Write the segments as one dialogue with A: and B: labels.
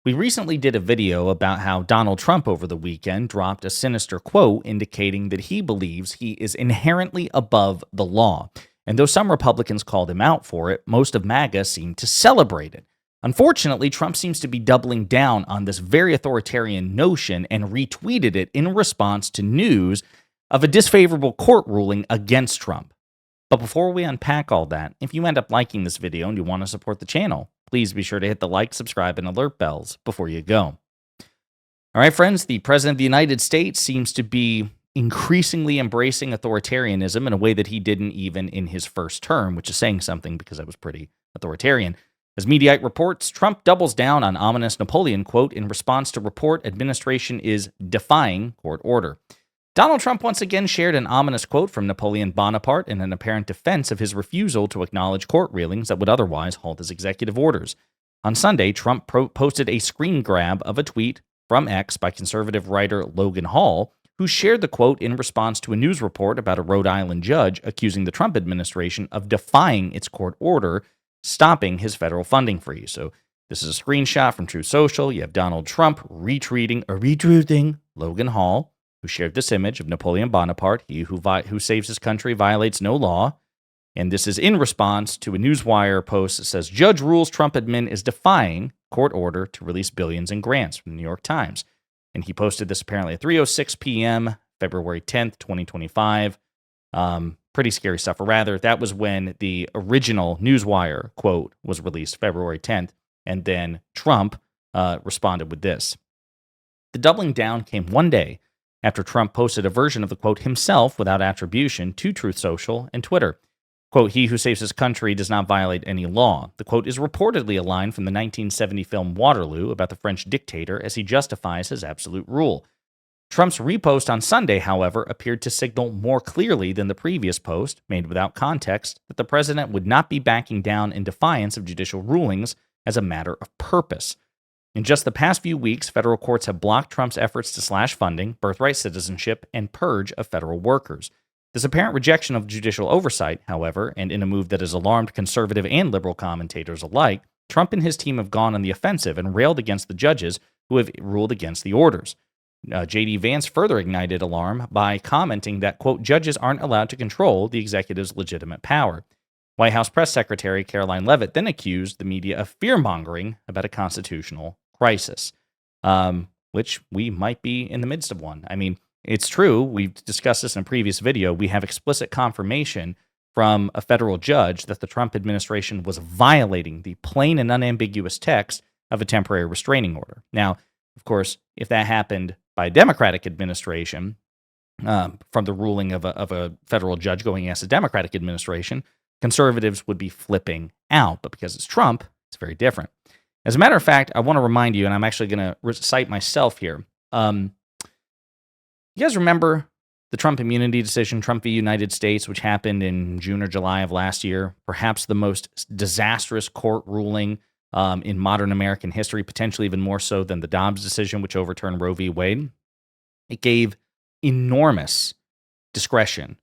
A: We recently did a video about how Donald Trump over the weekend dropped a sinister quote indicating that he believes he is inherently above the law. And though some Republicans called him out for it, most of MAGA seemed to celebrate it. Unfortunately, Trump seems to be doubling down on this very authoritarian notion and retweeted it in response to news of a disfavorable court ruling against Trump. But before we unpack all that, if you end up liking this video and you want to support the channel, please be sure to hit the like, subscribe, and alert bells before you go. All right, friends, the President of the United States seems to be increasingly embracing authoritarianism in a way that he didn't even in his first term, which is saying something because that was pretty authoritarian. As Mediaite reports, Trump doubles down on ominous Napoleon quote in response to report administration is defying court order. Donald Trump once again shared an ominous quote from Napoleon Bonaparte in an apparent defense of his refusal to acknowledge court rulings that would otherwise halt his executive orders. On Sunday, Trump posted a screen grab of a tweet from X by conservative writer Logan Hall, who shared the quote in response to a news report about a Rhode Island judge accusing the Trump administration of defying its court order, stopping his federal funding freeze. So this is a screenshot from Truth Social. You have Donald Trump retweeting Logan Hall, who shared this image of Napoleon Bonaparte, he who saves his country violates no law. And this is in response to a Newswire post that says, Judge rules Trump admin is defying court order to release billions in grants from the New York Times. And he posted this apparently at 3:06 p.m., February 10th, 2025. Pretty scary stuff. Or rather, that was when the original Newswire quote was released, February 10th. And then Trump responded with this. The doubling down came one day after Trump posted a version of the quote himself without attribution to Truth Social and Twitter. Quote, he who saves his country does not violate any law. The quote is reportedly a line from the 1970 film Waterloo about the French dictator as he justifies his absolute rule. Trump's repost on Sunday, however, appeared to signal more clearly than the previous post, made without context, that the president would not be backing down in defiance of judicial rulings as a matter of purpose. In just the past few weeks, federal courts have blocked Trump's efforts to slash funding, birthright citizenship, and purge of federal workers. This apparent rejection of judicial oversight, however, and in a move that has alarmed conservative and liberal commentators alike, Trump and his team have gone on the offensive and railed against the judges who have ruled against the orders. J.D. Vance further ignited alarm by commenting that, quote, judges aren't allowed to control the executive's legitimate power. White House Press Secretary Caroline Leavitt then accused the media of fear-mongering about a constitutional crisis, which we might be in the midst of one. I mean, it's true. We've discussed this in a previous video. We have explicit confirmation from a federal judge that the Trump administration was violating the plain and unambiguous text of a temporary restraining order. Now, of course, if that happened by a Democratic administration, from the ruling of a federal judge going against a Democratic administration, conservatives would be flipping out. But because it's Trump, it's very different. As a matter of fact, I want to remind you, and I'm actually going to recite myself here. You guys remember the Trump immunity decision, Trump v. United States, which happened in June or July of last year? Perhaps the most disastrous court ruling in modern American history, potentially even more so than the Dobbs decision, which overturned Roe v. Wade. It gave enormous discretion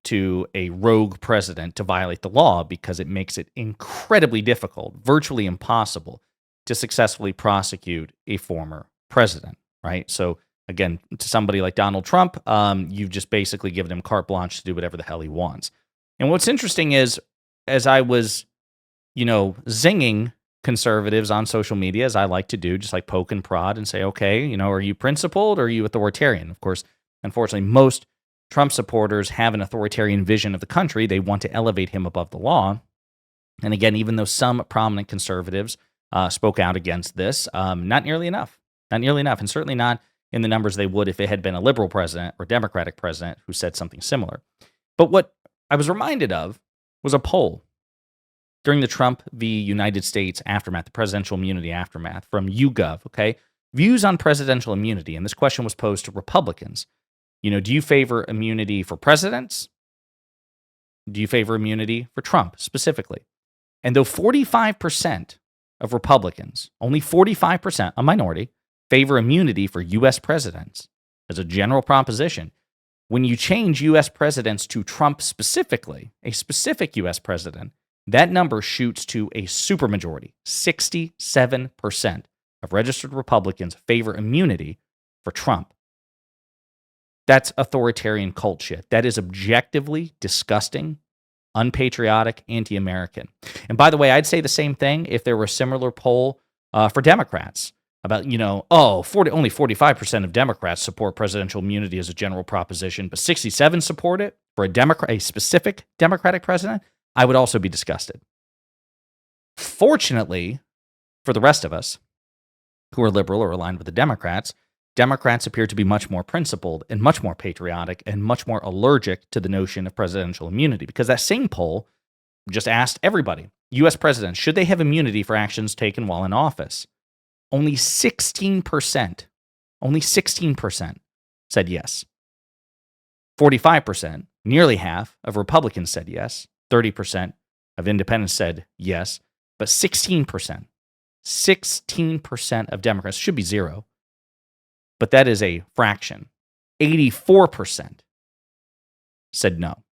A: to a rogue president to violate the law because it makes it incredibly difficult, virtually impossible, to successfully prosecute a former president, right? So again, to somebody like Donald Trump, you've just basically given him carte blanche to do whatever the hell he wants. And what's interesting is, as I was, zinging conservatives on social media, as I like to do, just like poke and prod and say, okay, are you principled or are you authoritarian? Of course, unfortunately, most Trump supporters have an authoritarian vision of the country. They want to elevate him above the law. And again, even though some prominent conservatives spoke out against this, not nearly enough, and certainly not in the numbers they would if it had been a liberal president or Democratic president who said something similar. But what I was reminded of was a poll during the Trump v. United States aftermath, the presidential immunity aftermath from YouGov, okay? Views on presidential immunity. And this question was posed to Republicans. Do you favor immunity for presidents? Do you favor immunity for Trump specifically? And though 45% of Republicans, only 45%, a minority, favor immunity for U.S. presidents as a general proposition, when you change U.S. presidents to Trump specifically, a specific U.S. president, that number shoots to a supermajority, 67%. of registered Republicans favor immunity for Trump. That's authoritarian cult shit. That is objectively disgusting, unpatriotic, anti-American. And by the way, I'd say the same thing if there were a similar poll for Democrats about, only 45% of Democrats support presidential immunity as a general proposition, but 67 support it for a specific Democratic president. I would also be disgusted. Fortunately, for the rest of us who are liberal or aligned with the Democrats appear to be much more principled and much more patriotic and much more allergic to the notion of presidential immunity, because that same poll just asked everybody, U.S. presidents, should they have immunity for actions taken while in office? Only 16% said yes. 45%, nearly half of Republicans said yes. 30% of independents said yes. But 16% of Democrats, should be zero, but that is a fraction. 84% said no.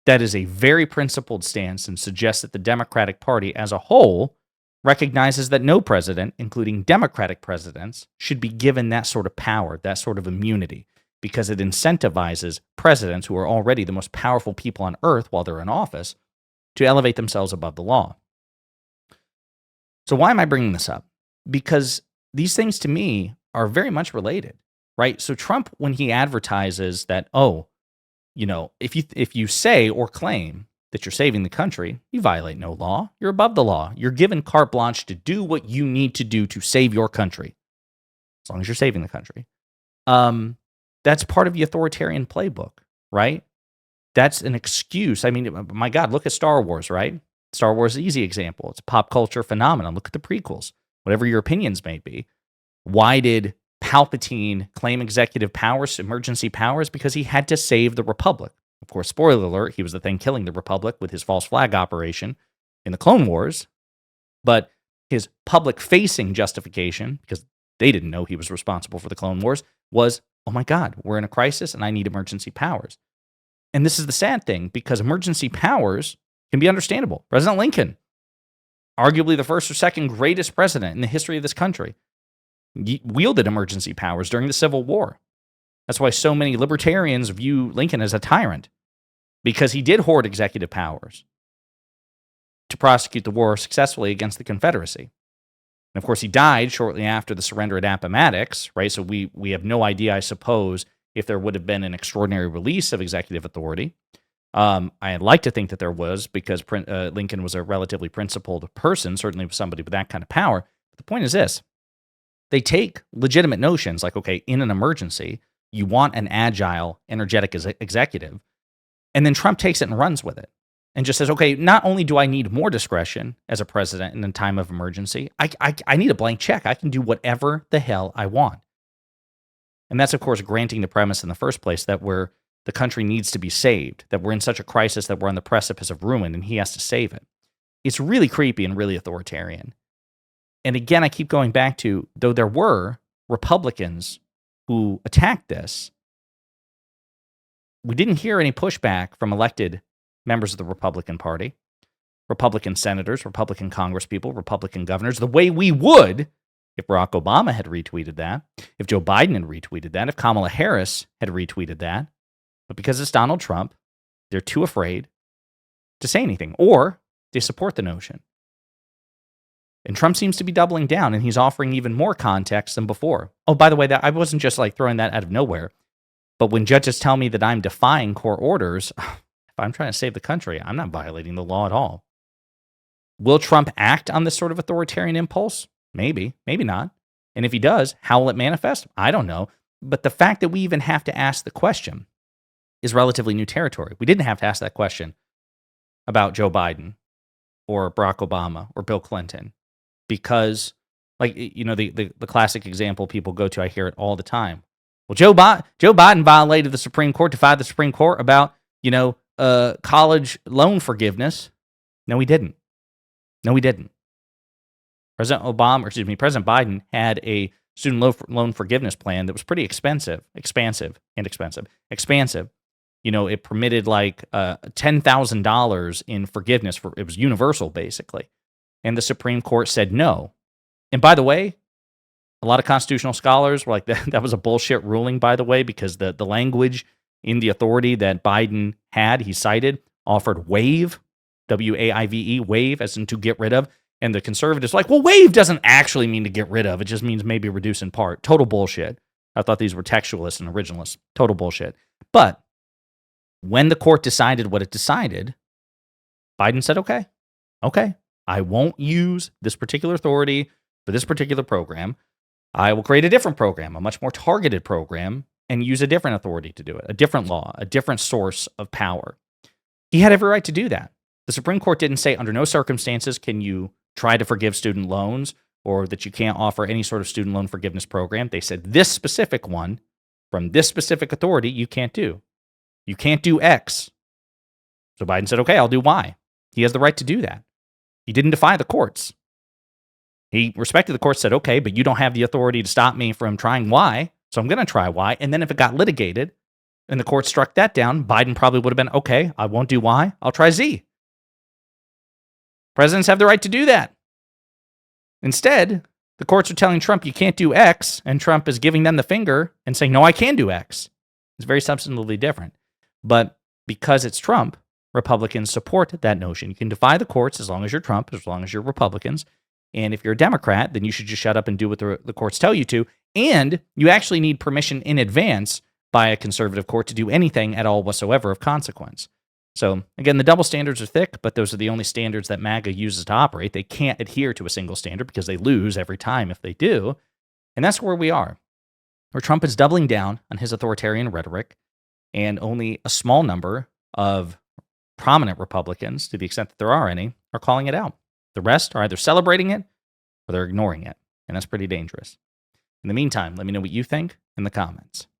A: That is a very principled stance and suggests that the Democratic Party as a whole recognizes that no president, including Democratic presidents, should be given that sort of power, that sort of immunity, because it incentivizes presidents, who are already the most powerful people on earth while they're in office, to elevate themselves above the law. So why am I bringing this up? Because these things to me are very much related, right? So Trump, when he advertises that, if you say or claim that you're saving the country, you violate no law. You're above the law. You're given carte blanche to do what you need to do to save your country, as long as you're saving the country. That's part of the authoritarian playbook, right? That's an excuse. I mean, my God, look at Star Wars, right? Star Wars is an easy example. It's a pop culture phenomenon. Look at the prequels, whatever your opinions may be. Why did Palpatine claim executive powers, emergency powers? Because he had to save the Republic. Of course, spoiler alert, he was the thing killing the Republic with his false flag operation in the Clone Wars. But his public-facing justification, because they didn't know he was responsible for the Clone Wars, was, oh my God, we're in a crisis and I need emergency powers. And this is the sad thing, because emergency powers can be understandable. President Lincoln, arguably the first or second greatest president in the history of this country, wielded emergency powers during the Civil War. That's why so many libertarians view Lincoln as a tyrant, because he did hoard executive powers to prosecute the war successfully against the Confederacy. And of course, he died shortly after the surrender at Appomattox, right? So we have no idea, I suppose, if there would have been an extraordinary release of executive authority. I'd like to think that there was, because Lincoln was a relatively principled person, certainly was somebody with that kind of power. But the point is this. They take legitimate notions like, okay, in an emergency, you want an agile, energetic executive. And then Trump takes it and runs with it and just says, okay, not only do I need more discretion as a president in a time of emergency, I need a blank check. I can do whatever the hell I want. And that's, of course, granting the premise in the first place that the country needs to be saved, that we're in such a crisis that we're on the precipice of ruin and he has to save it. It's really creepy and really authoritarian. And again, I keep going back to, though there were Republicans who attacked this, we didn't hear any pushback from elected members of the Republican Party, Republican senators, Republican congresspeople, Republican governors, the way we would if Barack Obama had retweeted that, if Joe Biden had retweeted that, if Kamala Harris had retweeted that. But because it's Donald Trump, they're too afraid to say anything, or they support the notion. And Trump seems to be doubling down, and he's offering even more context than before. Oh, by the way, that I wasn't just like throwing that out of nowhere. But when judges tell me that I'm defying court orders, if I'm trying to save the country, I'm not violating the law at all. Will Trump act on this sort of authoritarian impulse? Maybe, maybe not. And if he does, how will it manifest? I don't know. But the fact that we even have to ask the question is relatively new territory. We didn't have to ask that question about Joe Biden or Barack Obama or Bill Clinton. Because, like, the classic example people go to, I hear it all the time. Well, Joe Biden violated the Supreme Court, defied the Supreme Court about, college loan forgiveness. No, he didn't. President Biden had a student loan forgiveness plan that was pretty expansive. It permitted like $10,000 in forgiveness it was universal, basically. And the Supreme Court said no. And by the way, A lot of constitutional scholars were like, that was a bullshit ruling, by the way, because the language in the authority that Biden had, he cited, offered waive, W-A-I-V-E, waive, as in to get rid of. And the conservatives were like, well, waive doesn't actually mean to get rid of. It just means maybe reduce in part. Total bullshit. I thought these were textualists and originalists. Total bullshit. But when the court decided what it decided, Biden said, okay, I won't use this particular authority for this particular program. I will create a different program, a much more targeted program, and use a different authority to do it, a different law, a different source of power. He had every right to do that. The Supreme Court didn't say under no circumstances can you try to forgive student loans or that you can't offer any sort of student loan forgiveness program. They said this specific one from this specific authority you can't do. You can't do X. So Biden said, okay, I'll do Y. He has the right to do that. He didn't defy the courts. He respected the courts, said, okay, but you don't have the authority to stop me from trying Y, so I'm going to try Y. And then if it got litigated and the court struck that down, Biden probably would have been, okay, I won't do Y, I'll try Z. Presidents have the right to do that. Instead, the courts are telling Trump you can't do X, and Trump is giving them the finger and saying, no, I can do X. It's very substantively different. But because it's Trump, Republicans support that notion. You can defy the courts as long as you're Trump, as long as you're Republicans. And if you're a Democrat, then you should just shut up and do what the courts tell you to. And you actually need permission in advance by a conservative court to do anything at all whatsoever of consequence. So again, the double standards are thick, but those are the only standards that MAGA uses to operate. They can't adhere to a single standard because they lose every time if they do. And that's where we are, where Trump is doubling down on his authoritarian rhetoric, and only a small number of prominent Republicans, to the extent that there are any, are calling it out. The rest are either celebrating it or they're ignoring it, and that's pretty dangerous. In the meantime, let me know what you think in the comments.